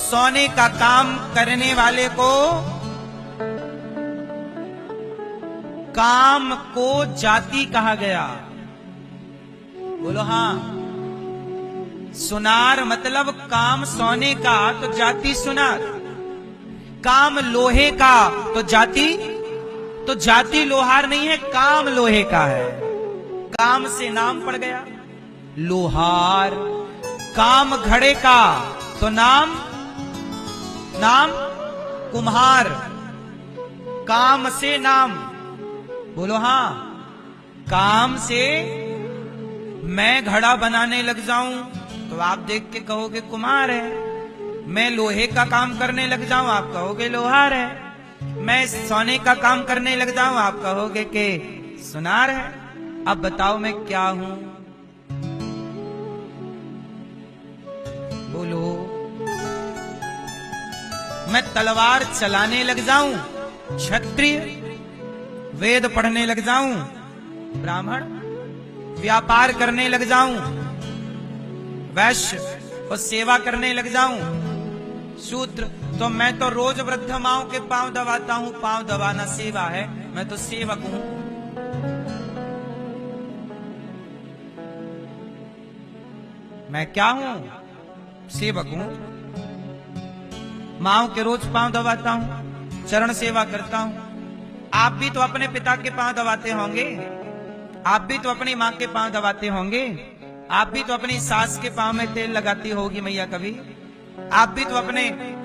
सोने का काम करने वाले को काम को जाति कहा गया। बोलो हाँ। सुनार मतलब काम सोने का तो जाति सुनार, काम लोहे का तो जाति लोहार नहीं है, काम लोहे का है। काम से नाम पड़ गया लोहार। काम घड़े का तो नाम कुम्हार। काम से नाम। बोलो हाँ। काम से मैं घड़ा बनाने लग जाऊं तो आप देख के कहोगे कुम्हार है। मैं लोहे का काम करने लग जाऊं आप कहोगे लोहार है। मैं सोने का काम करने लग जाऊं आप कहोगे कि सुनार है। अब बताओ मैं क्या हूं? बोलो। मैं तलवार चलाने लग जाऊं क्षत्रिय, वेद पढ़ने लग जाऊं ब्राह्मण, व्यापार करने लग जाऊं वैश्य और सेवा करने लग जाऊं शूद्र, तो मैं तो रोज वृद्ध माओं के पांव दबाता हूं। पांव दबाना सेवा है, मैं तो सेवक हूं। मैं क्या हूं? सेवक हूं। माओं के रोज पांव दबाता हूं, चरण सेवा करता हूं। आप भी तो अपने पिता के पांव दबाते होंगे, आप भी तो अपनी मां के पांव दबाते होंगे, आप भी तो अपनी सास के पांव में तेल लगाती होगी मैया कभी, आप भी तो अपने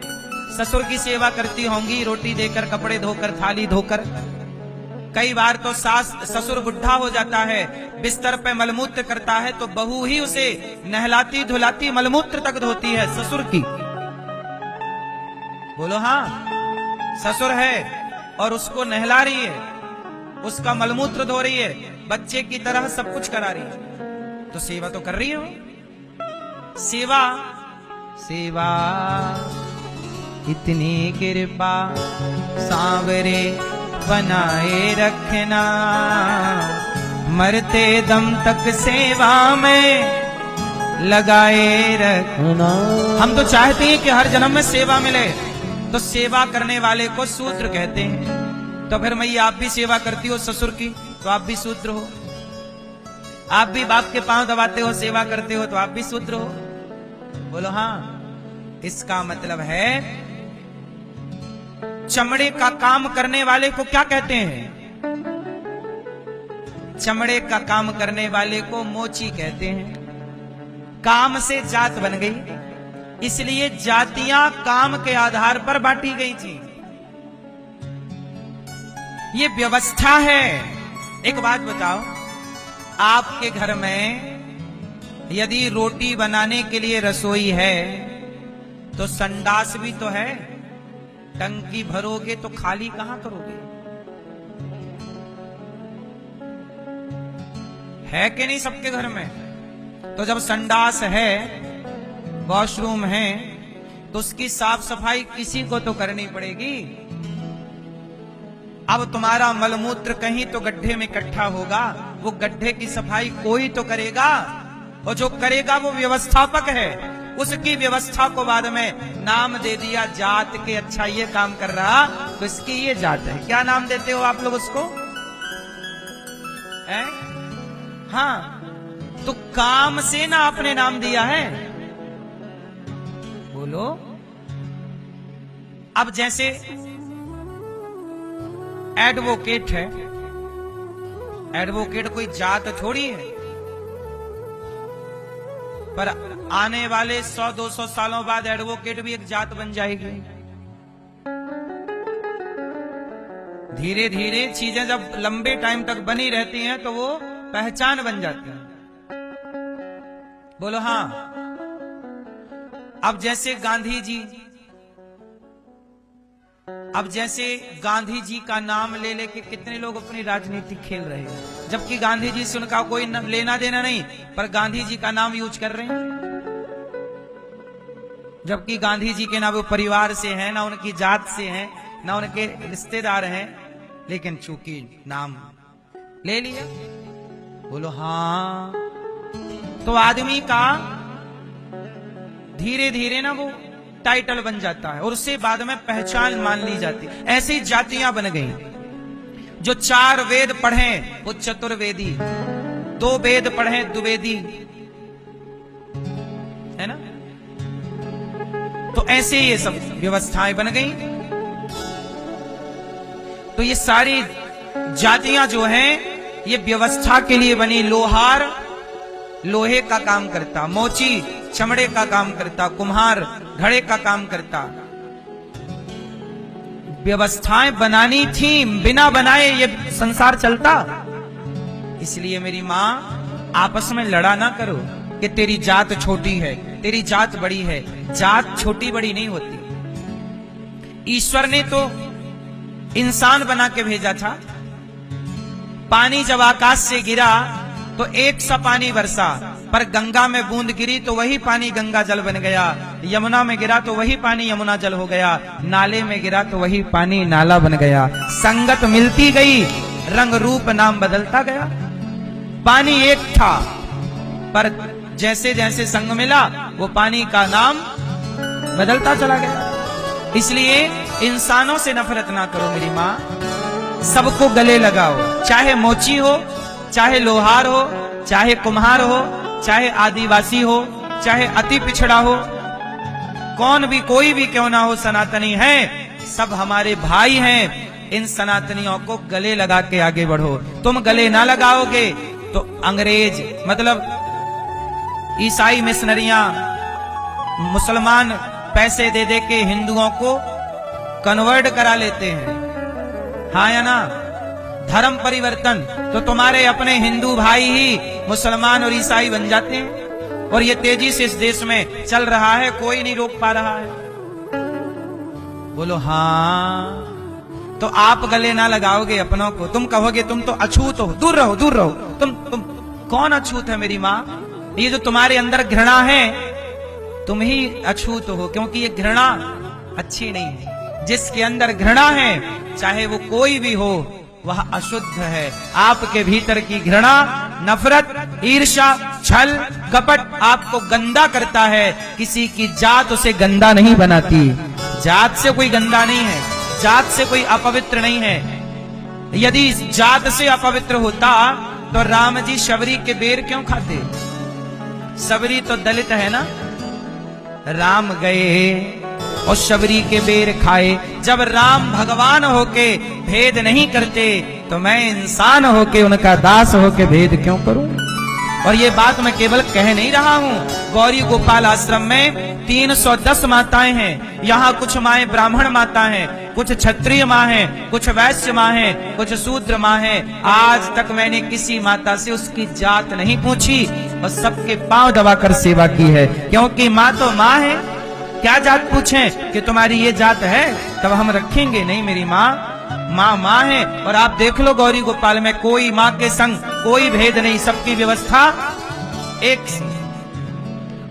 ससुर की सेवा करती होंगी, रोटी देकर, कपड़े धोकर, थाली धोकर। कई बार तो ससुर बुढ़ा हो जाता है, बिस्तर पे मलमूत्र करता है तो बहू ही उसे नहलाती धुलाती मलमूत्र तक धोती है ससुर की। बोलो हाँ। ससुर है और उसको नहला रही है, उसका मलमूत्र धो रही है, बच्चे की तरह सब कुछ करा रही है, तो सेवा तो कर रही हो। सेवा इतनी कृपा सांवरे बनाए रखना, मरते दम तक सेवा में लगाए रखना। हम तो चाहते हैं कि हर जन्म में सेवा मिले, तो सेवा करने वाले को शूद्र कहते हैं। तो फिर मैया आप भी सेवा करती हो ससुर की तो आप भी शूद्र हो। आप भी बाप के पांव दबाते हो, सेवा करते हो तो आप भी शूद्र हो। बोलो हाँ। इसका मतलब है चमड़े का काम करने वाले को क्या कहते हैं? चमड़े का काम करने वाले को मोची कहते हैं। काम से जात बन गई, इसलिए जातियां काम के आधार पर बांटी गई थी। ये व्यवस्था है। एक बात बताओ, आपके घर में यदि रोटी बनाने के लिए रसोई है तो संडास भी तो है। टंकी भरोगे तो खाली कहां करोगे? है कि नहीं सबके घर में? तो जब संडास है, वॉशरूम है, तो उसकी साफ सफाई किसी को तो करनी पड़ेगी। अब तुम्हारा मलमूत्र कहीं तो गड्ढे में इकट्ठा होगा, वो गड्ढे की सफाई कोई तो करेगा, और जो करेगा वो व्यवस्थापक है। उसकी व्यवस्था को बाद में नाम दे दिया जात के। अच्छा ये काम कर रहा तो इसकी ये जात है। क्या नाम देते हो आप लोग उसको? है? हाँ, तो काम से ना आपने नाम दिया है। बोलो। अब जैसे एडवोकेट है, एडवोकेट कोई जात थोड़ी है, पर आने वाले 100-200 सालों बाद एडवोकेट भी एक जात बन जाएगी। धीरे धीरे चीजें जब लंबे टाइम तक बनी रहती हैं तो वो पहचान बन जाती है। बोलो हाँ। अब जैसे गांधी जी का नाम ले लेके कितने लोग अपनी राजनीति खेल रहे हैं, जबकि गांधी जी से उनका कोई लेना देना नहीं, पर गांधी जी का नाम यूज कर रहे हैं। जबकि गांधी जी के ना वो परिवार से हैं, ना उनकी जात से हैं, ना उनके रिश्तेदार हैं, लेकिन चूंकि नाम ले लिया। बोलो हाँ। तो आदमी का धीरे धीरे ना वो टाइटल बन जाता है और उससे बाद में पहचान मान ली जाती है। ऐसी जातियां बन गई। जो 4 वेद पढ़े वो चतुर्वेदी, 2 वेद पढ़े द्विवेदी, है ना। तो ऐसे ये सब व्यवस्थाएं बन गई। तो ये सारी जातियां जो हैं ये व्यवस्था के लिए बनी। लोहार लोहे का काम करता, मोची चमड़े का काम करता, कुम्हार घड़े का काम करता। व्यवस्थाएं बनानी थी, बिना बनाए ये संसार चलता। इसलिए मेरी मां, आपस में लड़ा ना करो कि तेरी जात छोटी है, तेरी जात बड़ी है। जात छोटी बड़ी नहीं होती। ईश्वर ने तो इंसान बना के भेजा था। पानी जब आकाश से गिरा तो एक सा पानी बरसा, पर गंगा में बूंद गिरी तो वही पानी गंगा जल बन गया। यमुना में गिरा तो वही पानी यमुना जल हो गया। नाले में गिरा तो वही पानी नाला बन गया। संगत मिलती गई, रंग रूप नाम बदलता गया। पानी एक था, पर जैसे जैसे संग मिला वो पानी का नाम बदलता चला गया। इसलिए इंसानों से नफरत ना करो मेरी मां, सबको गले लगाओ। चाहे मोची हो, चाहे लोहार हो, चाहे कुम्हार हो, चाहे आदिवासी हो, चाहे अति पिछड़ा हो, कौन भी कोई भी क्यों ना हो, सनातनी है, सब हमारे भाई हैं। इन सनातनियों को गले लगा के आगे बढ़ो। तुम गले ना लगाओगे तो अंग्रेज मतलब ईसाई मिशनरियां, मुसलमान पैसे दे दे के हिंदुओं को कन्वर्ट करा लेते हैं, हाँ या ना। धर्म परिवर्तन, तो तुम्हारे अपने हिंदू भाई ही मुसलमान और ईसाई बन जाते हैं। और ये तेजी से इस देश में चल रहा है, कोई नहीं रोक पा रहा है। बोलो हाँ। तो आप गले ना लगाओगे अपनों को, तुम कहोगे तुम तो अछूत हो, दूर रहो दूर रहो। तुम कौन अछूत है मेरी मां? ये जो तुम्हारे अंदर घृणा है, तुम ही अछूत हो, क्योंकि ये घृणा अच्छी नहीं है। जिसके अंदर घृणा है, चाहे वो कोई भी हो, वह अशुद्ध है। आपके भीतर की घृणा, नफरत, ईर्ष्या, छल, कपट आपको गंदा करता है। किसी की जात उसे गंदा नहीं बनाती। जात से कोई गंदा नहीं है, जात से कोई अपवित्र नहीं है। यदि जात से अपवित्र होता तो राम जी शबरी के बेर क्यों खाते? शबरी तो दलित है ना। राम गए और शबरी के बेर खाए। जब राम भगवान होके भेद नहीं करते तो मैं इंसान होके उनका दास होके भेद क्यों करूं? और ये बात मैं केवल कह नहीं रहा हूं। गौरी गोपाल आश्रम में 310 माताएं हैं। यहाँ कुछ माएं ब्राह्मण माता हैं, कुछ क्षत्रिय माँ हैं, कुछ वैश्य माँ हैं, कुछ शूद्र माँ हैं। आज तक मैंने किसी माता से उसकी जात नहीं पूछी और सबके पांव दबाकर सेवा की है, क्योंकि माँ तो माँ है। क्या जात पूछें कि तुम्हारी ये जात है तब हम रखेंगे? नहीं, मेरी माँ माँ माँ है। और आप देख लो गौरी गोपाल में कोई माँ के संग कोई भेद नहीं, सबकी व्यवस्था एक,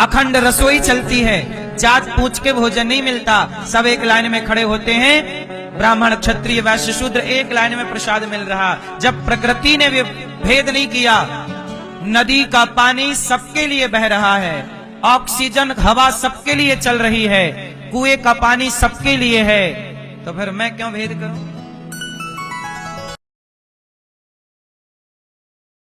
अखंड रसोई चलती है। जात पूछ के भोजन नहीं मिलता, सब एक लाइन में खड़े होते हैं। ब्राह्मण, क्षत्रिय, वैश्य, शूद्र एक लाइन में प्रसाद मिल रहा। जब प्रकृति ने भेद नहीं किया, नदी का पानी सबके लिए बह रहा है, ऑक्सीजन हवा सबके लिए चल रही है, कुएं का पानी सबके लिए है, तो फिर मैं क्यों भेद करूं?